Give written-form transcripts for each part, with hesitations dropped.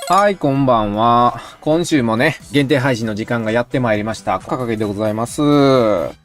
はい、こんばんは。今週もね、限定配信の時間がやってまいりました。かかげでございます。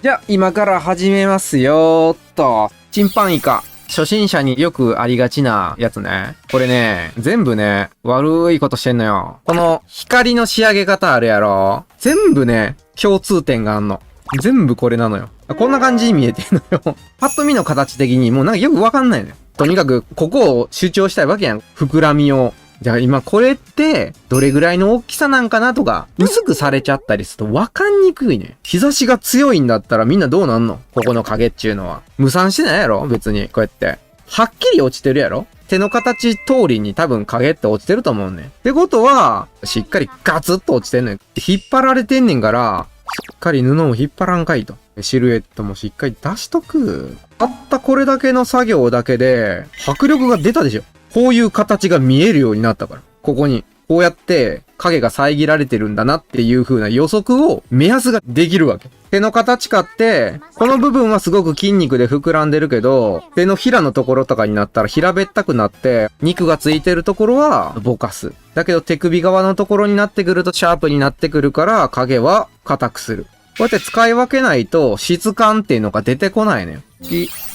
じゃあ、今から始めますよーっと。チンパンイカ。初心者によくありがちなやつね。これね、全部ね、悪いことしてんのよ。この光の仕上げ方あるやろ。全部ね、共通点があんの。全部これなのよ。こんな感じに見えてんのよ。パッと見の形的にもうなんかよくわかんないのよ。とにかく、ここを主張したいわけやん。膨らみを。じゃあ今これってどれぐらいの大きさなんかなとか薄くされちゃったりするとわかんにくいね。日差しが強いんだったらみんなどうなんの？ここの影っちゅうのは。無散してないやろ別にこうやって。はっきり落ちてるやろ手の形通りに多分影って落ちてると思うね。ってことは、しっかりガツッと落ちてんねん。引っ張られてんねんから、しっかり布を引っ張らんかいと。シルエットもしっかり出しとく。たったこれだけの作業だけで迫力が出たでしょ。こういう形が見えるようになったから。ここに、こうやって影が遮られてるんだなっていう風な予測を、目安ができるわけ。手の形かって、この部分はすごく筋肉で膨らんでるけど、手のひらのところとかになったら平べったくなって、肉がついてるところはぼかす。だけど手首側のところになってくるとシャープになってくるから影は硬くする。こうやって使い分けないと質感っていうのが出てこないのよ。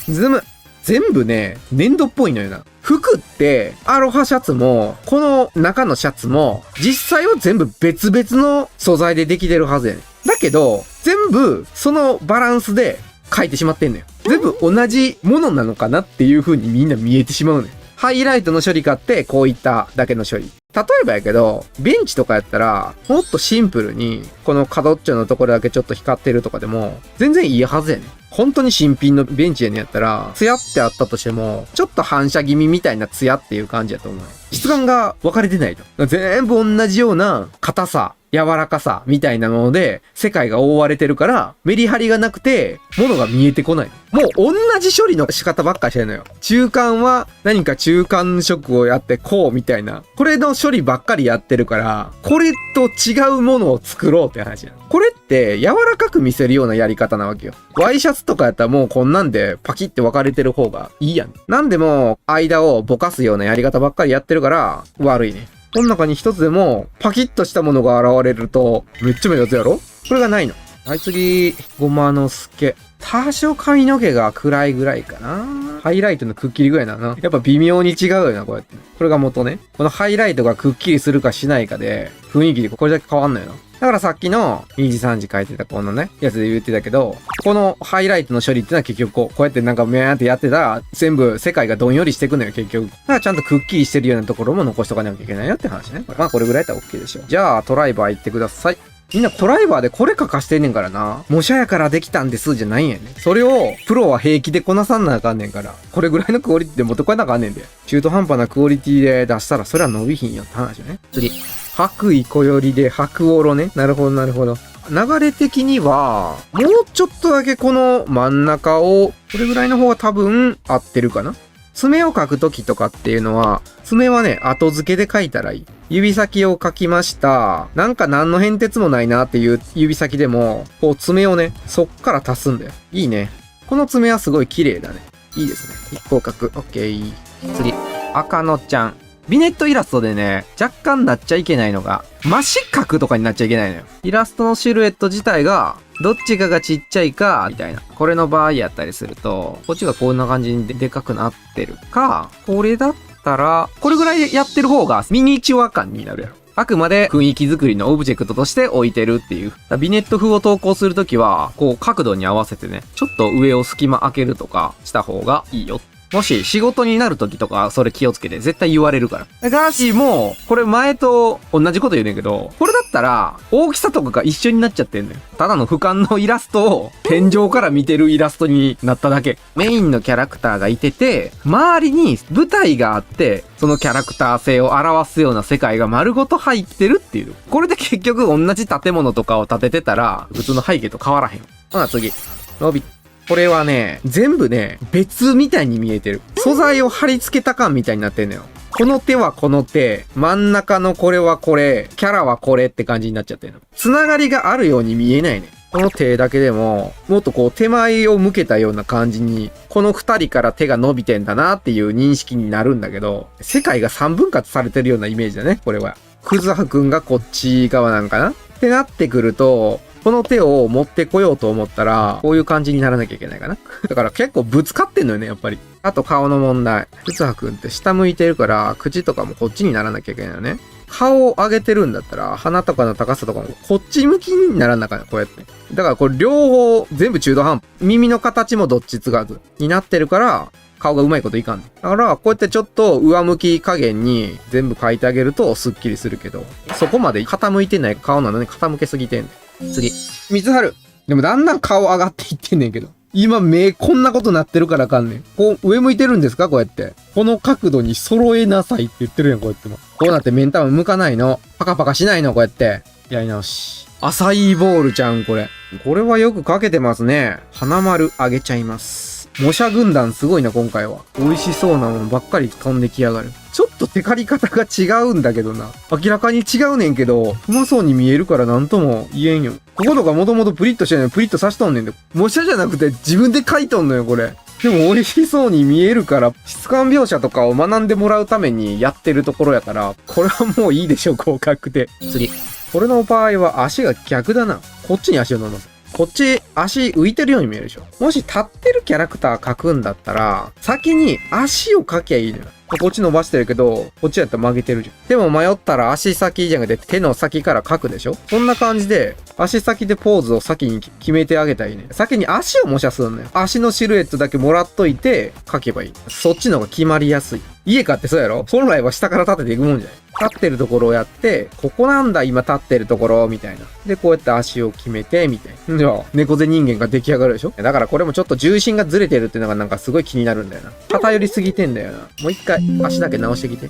ズム。全部ね、粘土っぽいのよな。服って、アロハシャツも、この中のシャツも、実際は全部別々の素材でできてるはずやねん。だけど、全部、そのバランスで描いてしまってんのよ。全部同じものなのかなっていう風にみんな見えてしまうねん。ハイライトの処理かって、こういっただけの処理。例えばやけど、ベンチとかやったら、もっとシンプルに、この角っちょのところだけちょっと光ってるとかでも、全然いいはずやねん。本当に新品のベンチやねんやったら、ツヤってあったとしても、ちょっと反射気味みたいなツヤっていう感じやと思う。質感が分かれてないと。全部同じような硬さ、柔らかさみたいなもので世界が覆われてるからメリハリがなくて物が見えてこない。もう同じ処理の仕方ばっかりしてるのよ。中間は何か中間色をやってこうみたいな。これの処理ばっかりやってるからこれと違うものを作ろうって話や。これって柔らかく見せるようなやり方なわけよ。ワイシャツとかやったらもうこんなんでパキって分かれてる方がいいやん。なんでも間をぼかすようなやり方ばっかりやってるから悪いね。この中に一つでもパキッとしたものが現れるとめっちゃ目立つやろ？これがないの。はい、次、ごまのすけ。多少髪の毛が暗いぐらいかな。ハイライトのくっきり具合なの。やっぱ微妙に違うよな、こうやって。これが元ね。このハイライトがくっきりするかしないかで、雰囲気でこれだけ変わんのよな。だからさっきの2時3時書いてたこのね、やつで言ってたけど、このハイライトの処理ってのは結局こうやってなんかメーンってやってたら、全部世界がどんよりしていくのよ、結局。だからちゃんとくっきりしてるようなところも残しとかなきゃいけないよって話ね。まあこれぐらいだったら OK でしょ。じゃあトライバー行ってください。みんなトライバーでこれ書かしてんねんからな。模写やからできたんですじゃないんやね。それをプロは平気でこなさんなあかんねんから。これぐらいのクオリティで持ってこやなあかんねんで。中途半端なクオリティで出したらそれは伸びひんよって話よね。次。白衣小よりで白おろね。なるほどなるほど。流れ的には、もうちょっとだけこの真ん中を、これぐらいの方が多分合ってるかな。爪を描くときとかっていうのは、爪はね、後付けで描いたらいい。指先を描きました。なんか何の変哲もないなっていう指先でも、こう爪をね、そっから足すんだよ。いいね。この爪はすごい綺麗だね。いいですね。一方角。オッケー。次。赤野ちゃん。ビネットイラストでね、若干なっちゃいけないのが、真四角とかになっちゃいけないのよ。イラストのシルエット自体が、どっちかがちっちゃいか、みたいな。これの場合やったりすると、こっちがこんな感じにでかくなってるか、これだったら、これぐらいやってる方がミニチュア感になるやろ。あくまで雰囲気作りのオブジェクトとして置いてるっていう。ビネット風を投稿するときは、こう角度に合わせてね、ちょっと上を隙間開けるとかした方がいいよ。もし仕事になる時とかそれ気をつけて絶対言われるから。ガーシーもこれ前と同じこと言うねんけど、これだったら大きさとかが一緒になっちゃってんのよ。ただの俯瞰のイラストを天井から見てるイラストになっただけ。メインのキャラクターがいてて、周りに舞台があって、そのキャラクター性を表すような世界が丸ごと入ってるっていう。これで結局同じ建物とかを建ててたら普通の背景と変わらへん。ほな次。ロビ。これはね、全部ね、別みたいに見えてる。素材を貼り付けた感みたいになってんのよ。この手はこの手、真ん中のこれはこれ、キャラはこれって感じになっちゃってるの。つながりがあるように見えないね。この手だけでも、もっとこう手前を向けたような感じに、この二人から手が伸びてんだなっていう認識になるんだけど、世界が三分割されてるようなイメージだね、これは。クズハくんがこっち側なんかなってなってくると、この手を持ってこようと思ったら、こういう感じにならなきゃいけないかな。だから結構ぶつかってんのよね、やっぱり。あと顔の問題。クズハくんって下向いてるから、口とかもこっちにならなきゃいけないよね。顔を上げてるんだったら、鼻とかの高さとかもこっち向きにならなかったこうやって。だからこれ両方全部中途半端。耳の形もどっちつかずになってるから、顔がうまいこといかん。だから、こうやってちょっと上向き加減に全部描いてあげるとスッキリするけど、そこまで傾いてない顔なのに傾けすぎてんねん。次。水春。でもだんだん顔上がっていってんねんけど。今目こんなことなってるからあかんねん。こう上向いてるんですかこうやって。この角度に揃えなさいって言ってるやん、こうやっても。こうなって目ん玉向かないの。パカパカしないの、こうやって。やり直し。アサイーボールちゃん、これ。これはよくかけてますね。花丸あげちゃいます。模写軍団すごいな、今回は。美味しそうなものばっかり飛んできやがる。ちょっとテカり方が違うんだけどな。明らかに違うねんけど、うまそうに見えるからなんとも言えんよ。こことかもともとプリッとしてないのプリッとさしとんねんで。模写じゃなくて自分で書いとんのよ、これ。でも美味しそうに見えるから、質感描写とかを学んでもらうためにやってるところやから、これはもういいでしょ、合格で。次。これの場合は足が逆だな。こっちに足を乗る。こっち足浮いてるように見えるでしょ。もし立ってるキャラクター描くんだったら、先に足を描きゃいいのよ。こっち伸ばしてるけど、こっちやったら曲げてるじゃん。でも迷ったら足先じゃなくて手の先から描くでしょ。そんな感じで、足先でポーズを先に決めてあげたらいいね。先に足を模写するのよ。足のシルエットだけもらっといて描けばいい。そっちの方が決まりやすい。家買ってそうやろ。本来は下から立てていくもんじゃない。立ってるところをやって、ここなんだ今立ってるところみたいな。で、こうやって足を決めてみたいな。じゃあ、猫背人間が出来上がるでしょ。だからこれもちょっと重心がずれてるっていうのがなんかすごい気になるんだよな。偏りすぎてんだよな。もう一回足だけ直してきて。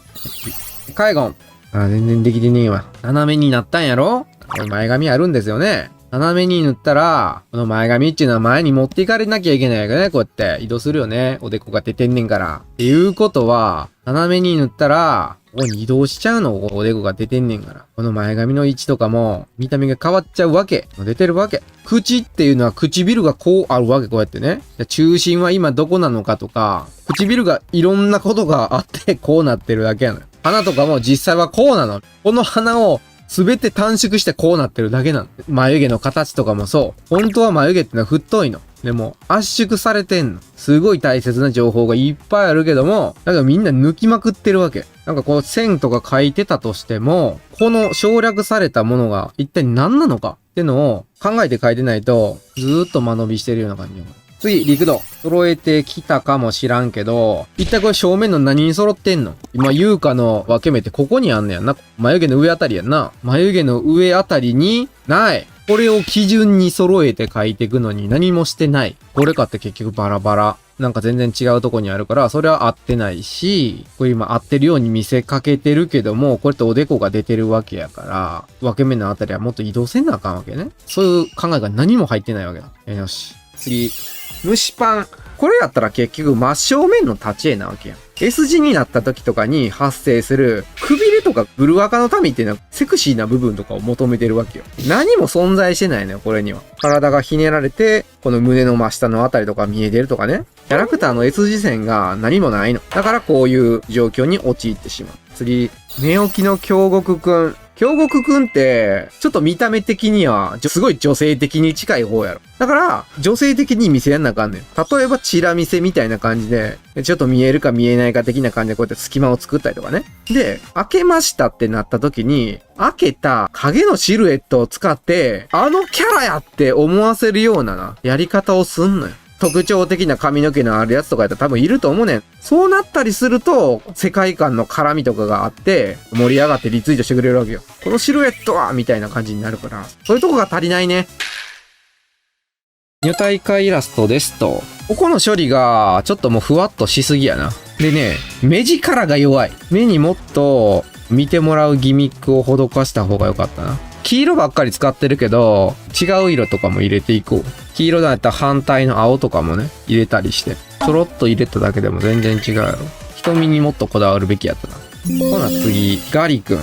カイゴン。全然できてねえわ。斜めになったんやろ。これ前髪あるんですよね。斜めに塗ったら、この前髪っていうのは前に持っていかれなきゃいけないからね。こうやって移動するよね。おでこが出てんねんから。っていうことは、斜めに塗ったら、ここに移動しちゃうの。おでこが出てんねんから。この前髪の位置とかも、見た目が変わっちゃうわけ。出てるわけ。口っていうのは唇がこうあるわけ。こうやってね。中心は今どこなのかとか、唇がいろんなことがあってこうなってるだけなのよ。鼻とかも実際はこうなの。この鼻をすべて短縮してこうなってるだけなの。眉毛の形とかもそう。本当は眉毛ってのは太いの。でも圧縮されてんの。すごい大切な情報がいっぱいあるけども、だからみんな抜きまくってるわけ。なんかこう線とか書いてたとしても、この省略されたものが一体何なのかってのを考えて書いてないと、ずーっと間延びしてるような感じよ。次、陸道。揃えてきたかもしらんけど、一体これ正面の何に揃ってんの？今、優香の分け目ってここにあんねやんな。眉毛の上あたりやんな。眉毛の上あたりに、ない。これを基準に揃えて書いていくのに何もしてない。これかって結局バラバラ。なんか全然違うとこにあるから、それは合ってないし、これ今合ってるように見せかけてるけども、これっておでこが出てるわけやから、分け目のあたりはもっと移動せなあかんわけね。そういう考えが何も入ってないわけだ。よし。次。蒸しパン。これやったら結局真正面の立ち絵なわけやん。S 字になった時とかに発生するくびれとかブルアカの民っていうのはセクシーな部分とかを求めてるわけよ。何も存在してないのよ、これには。体がひねられて、この胸の真下のあたりとか見えてるとかね。キャラクターの S 字線が何もないの。だからこういう状況に陥ってしまう。次、寝起きの京極くん。京極くんって、ちょっと見た目的には、すごい女性的に近い方やろ。だから、女性的に見せやんなあかんねん。例えば、チラ見せみたいな感じで、ちょっと見えるか見えないか的な感じでこうやって隙間を作ったりとかね。で、開けましたってなった時に、開けた影のシルエットを使って、あのキャラやって思わせるようなやり方をすんのよ。特徴的な髪の毛のあるやつとかやったら多分いると思うねん。そうなったりすると、世界観の絡みとかがあって、盛り上がってリツイートしてくれるわけよ。このシルエットはみたいな感じになるから、そういうとこが足りないね。女体化イラストですと、ここの処理がちょっともうふわっとしすぎやな。でね、目力が弱い。目にもっと見てもらうギミックを施した方が良かったな。黄色ばっかり使ってるけど、違う色とかも入れていこう。黄色だったら反対の青とかもね、入れたりして。ちょろっと入れただけでも全然違うやろ。瞳にもっとこだわるべきやったな。ほな次、ガリくん。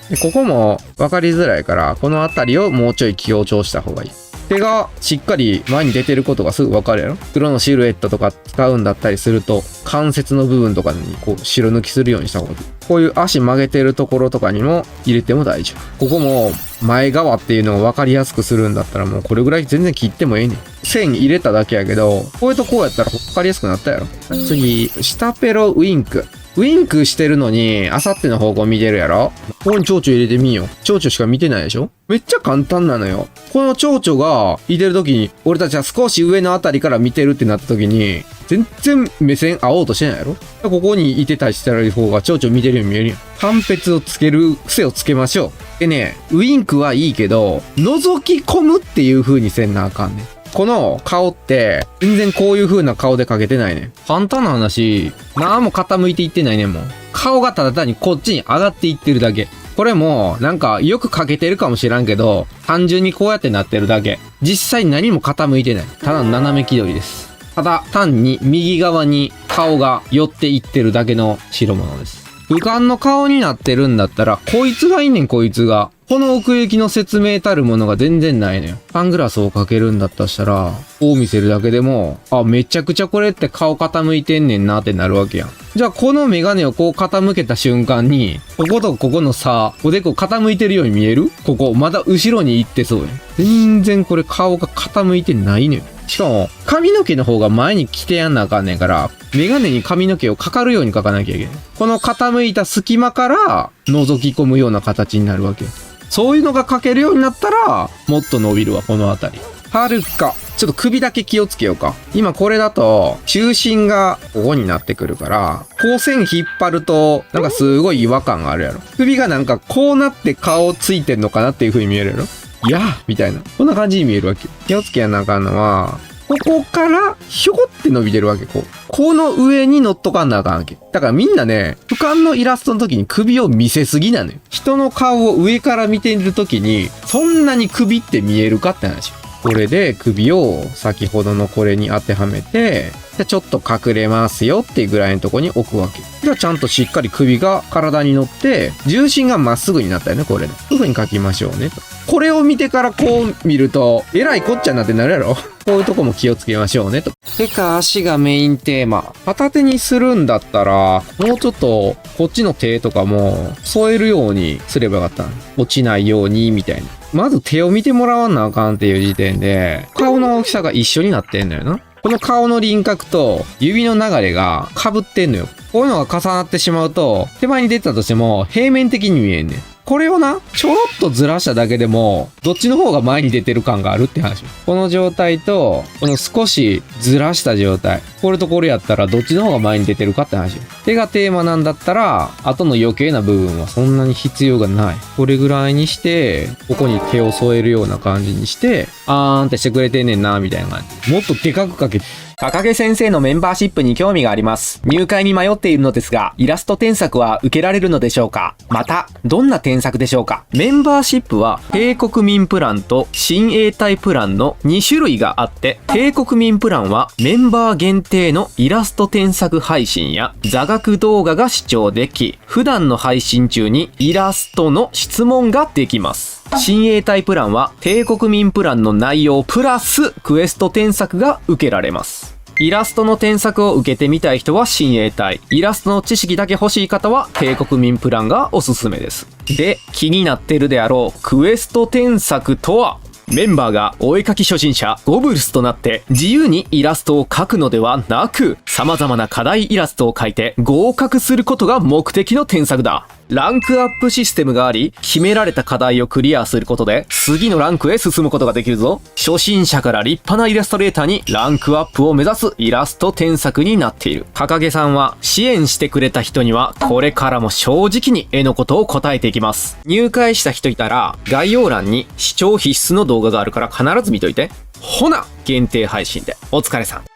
でここも分かりづらいから、この辺りをもうちょい強調した方がいい。手がしっかり前に出てることがすぐ分かるやろ。黒のシルエットとか使うんだったりすると、関節の部分とかにこう白抜きするようにした方がいい。こういう足曲げてるところとかにも入れても大丈夫。ここも前側っていうのを分かりやすくするんだったらもうこれぐらい全然切ってもええねん。線入れただけやけど、こういうとこうやったら分かりやすくなったやろ。次、下ペロウインク。ウインクしてるのに、あさっての方向見てるやろ。ここに蝶々入れてみよう。蝶々しか見てないでしょ。めっちゃ簡単なのよ。この蝶々がいてる時に、俺たちは少し上のあたりから見てるってなった時に、全然目線合おうとしてないやろ。ここにいてたりしてる方が蝶々見てるように見えるやん。判別をつける癖をつけましょう。でね、ウインクはいいけど、覗き込むっていう風にせんなあかんねん。この顔って、全然こういう風な顔で描けてないねん。簡単な話、なんも傾いていってないねんもん。顔がただ単にこっちに上がっていってるだけ。これも、なんかよく描けてるかもしらんけど、単純にこうやってなってるだけ。実際何も傾いてない。ただの斜め気取りです。ただ単に右側に顔が寄っていってるだけの代物です。俯瞰の顔になってるんだったら、こいつがいいねん、こいつが。この奥行きの説明たるものが全然ないのよ。サングラスをかけるんだったらしたら、こう見せるだけでも、あ、めちゃくちゃこれって顔傾いてんねんなってなるわけやん。じゃあこのメガネをこう傾けた瞬間に、こことここの差、おでこ傾いてるように見える？ここ、まだ後ろに行ってそうやん。全然これ顔が傾いてないのよ。しかも、髪の毛の方が前に来てやんなあかんねんから、メガネに髪の毛をかかるように描かなきゃいけない。この傾いた隙間から覗き込むような形になるわけよ。そういうのが描けるようになったら、もっと伸びるわ、このあたり。はるか。ちょっと首だけ気をつけようか。今これだと、中心がここになってくるから、こう線引っ張ると、なんかすごい違和感があるやろ。首がなんかこうなって顔ついてんのかなっていう風に見えるやろ。いやーみたいな。こんな感じに見えるわけ。気をつけやなあかんのは、ここから、ひょこって伸びてるわけ、こう。この上に乗っとかんなあかんわけ。だからみんなね、俯瞰のイラストの時に首を見せすぎなのよ。人の顔を上から見ている時に、そんなに首って見えるかって話よ。これで首を先ほどのこれに当てはめて、でちょっと隠れますよっていうぐらいのとこに置くわけ。じゃあちゃんとしっかり首が体に乗って、重心がまっすぐになったよね、これで。こういう風に書きましょうね。これを見てからこう見ると、えらいこっちゃなってなるやろ。こういうとこも気をつけましょうねと。手か足がメインテーマ。片手にするんだったら、もうちょっとこっちの手とかも添えるようにすればよかったの。落ちないようにみたいな。まず手を見てもらわなあかんっていう時点で、顔の大きさが一緒になってんのよな。この顔の輪郭と指の流れが被ってんのよ。こういうのが重なってしまうと、手前に出たとしても平面的に見えんねん。これをな、ちょろっとずらしただけでも、どっちの方が前に出てる感があるって話。この状態と、この少しずらした状態。これとこれやったら、どっちの方が前に出てるかって話。手がテーマなんだったら、後の余計な部分はそんなに必要がない。これぐらいにして、ここに手を添えるような感じにして、あーんってしてくれてんねんな、みたいな感じ。もっとでかくかけて。赤毛先生のメンバーシップに興味があります。入会に迷っているのですが、イラスト添削は受けられるのでしょうか？また、どんな添削でしょうか？メンバーシップは、帝国民プランと親衛隊プランの2種類があって、帝国民プランはメンバー限定のイラスト添削配信や座学動画が視聴でき、普段の配信中にイラストの質問ができます。親衛隊プランは帝国民プランの内容プラスクエスト添削が受けられます。イラストの添削を受けてみたい人は親衛隊、イラストの知識だけ欲しい方は帝国民プランがおすすめです。で、気になってるであろうクエスト添削とは、メンバーがお絵描き初心者ゴブルスとなって自由にイラストを描くのではなく、様々な課題イラストを描いて合格することが目的の添削だ。ランクアップシステムがあり、決められた課題をクリアすることで次のランクへ進むことができるぞ。初心者から立派なイラストレーターにランクアップを目指すイラスト添削になっている。かげさんは支援してくれた人にはこれからも正直に絵のことを答えていきます。入会した人いたら概要欄に視聴必須の動画があるから必ず見といて。ほな、限定配信でお疲れさん。